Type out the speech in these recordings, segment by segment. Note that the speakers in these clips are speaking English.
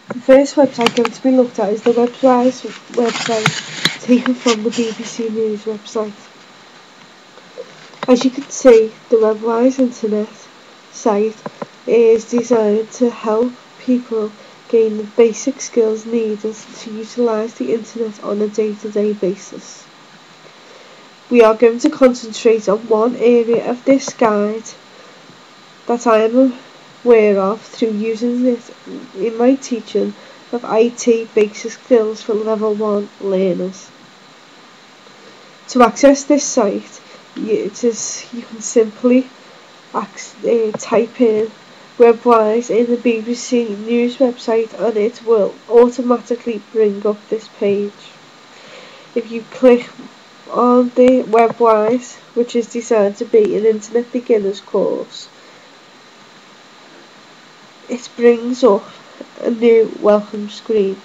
The first website going to be looked at is the Webwise website, taken from the BBC News website. As you can see, the Webwise internet site is designed to help people gain the basic skills needed to utilise the internet on a day-to-day basis. We are going to concentrate on one area of this guide that I am aware of through using it in my teaching of IT basic skills for level 1 learners. To access this site, you can simply type in Webwise in the BBC News website and it will automatically bring up this page. If you click on the Webwise, which is designed to be an internet beginner's course, it brings up a new welcome screen.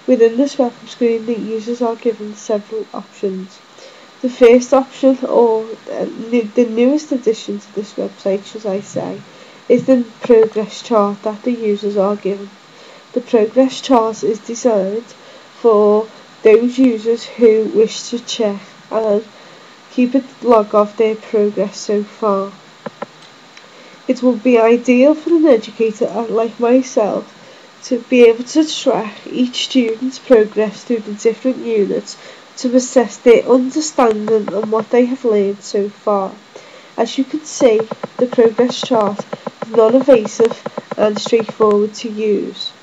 Within this welcome screen, the users are given several options. The first option, or the newest addition to this website, should I say, is the progress chart that the users are given. The progress chart is designed for those users who wish to check and keep a log of their progress so far. It will be ideal for an educator like myself to be able to track each student's progress through the different units to assess their understanding and what they have learned so far. As you can see, the progress chart is non-invasive and straightforward to use.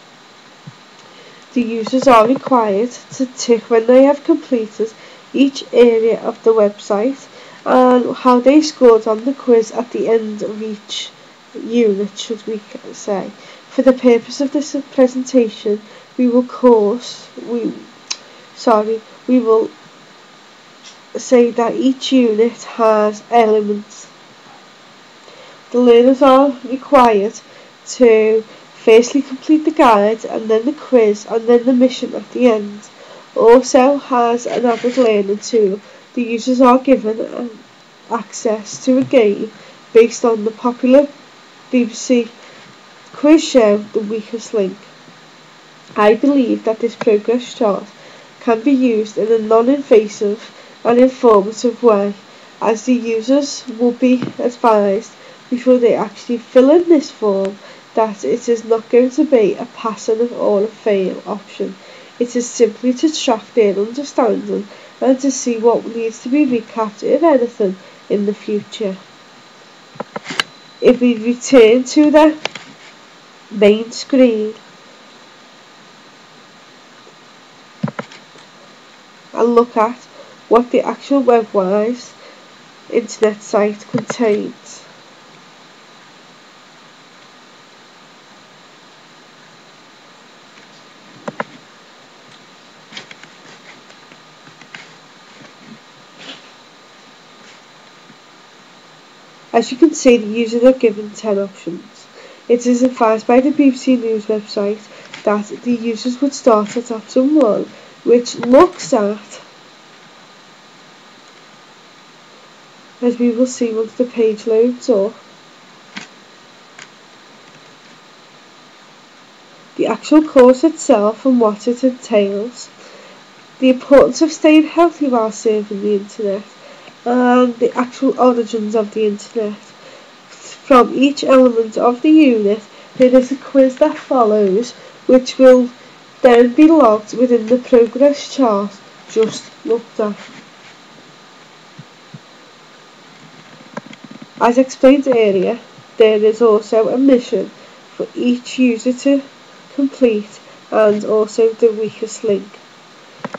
The users are required to tick when they have completed each area of the website and how they scored on the quiz at the end of each unit, should we say. For the purpose of this presentation, we will say that each unit has elements. The learners are required to firstly complete the guide and then the quiz and then the mission at the end. Also, has an added learning tool, the users are given access to a game based on the popular BBC quiz show The Weakest Link. I believe that this progress chart can be used in a non-invasive and informative way, as the users will be advised before they actually fill in this form that it is not going to be a pass or a fail option. It is simply to track their understanding and to see what needs to be recapped, if anything, in the future. If we return to the main screen and look at what the actual Webwise internet site contains. As you can see, the users are given 10 options. It is advised by the BBC News website that the users would start at option 1, which looks at, as we will see once the page loads up, the actual course itself and what it entails, the importance of staying healthy while surfing the internet, and the actual origins of the internet. From each element of the unit, there is a quiz that follows, which will then be logged within the progress chart just looked at. As explained earlier, there is also a mission for each user to complete and also the weakest link.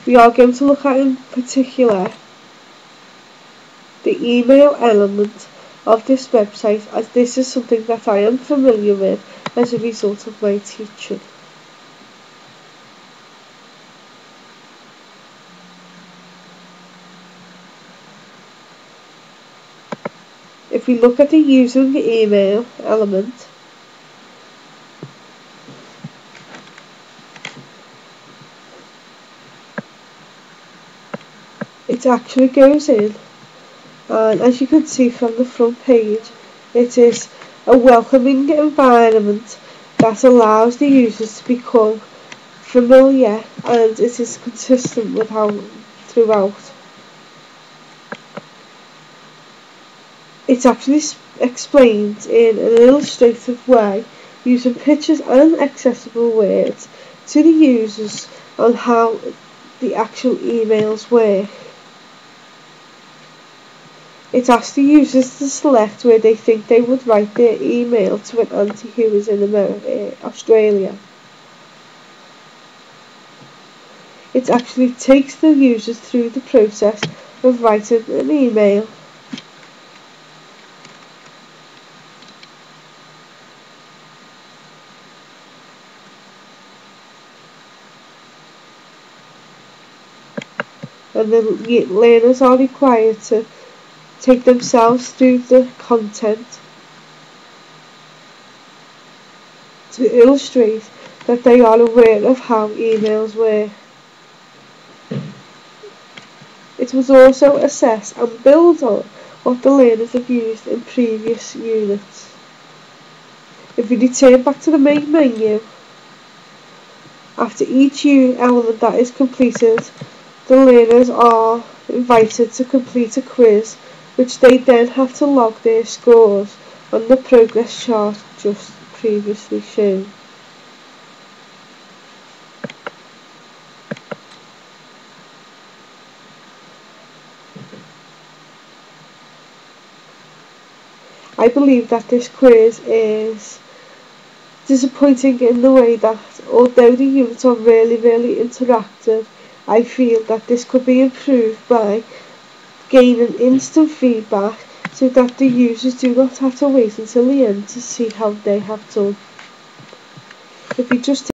We are going to look at in particular the email element of this website, as this is something that I am familiar with as a result of my teaching. If we look at the using email element, it actually goes in, and as you can see from the front page, it is a welcoming environment that allows the users to become familiar, and it is consistent with how throughout. It's actually explained in an illustrative way using pictures and accessible words to the users on how the actual emails work. It asks the users to select where they think they would write their email to an auntie who is in Australia. It actually takes the users through the process of writing an email. And the learners are required to take themselves through the content to illustrate that they are aware of how emails work. It was also assess and build on what the learners have used in previous units. If we return back to the main menu, after each element that is completed, the learners are invited to complete a quiz, which they then have to log their scores on the progress chart just previously shown. I believe that this quiz is disappointing in the way that although the units are really interactive, I feel that this could be improved by gaining instant feedback so that the users do not have to wait until the end to see how they have done. If you just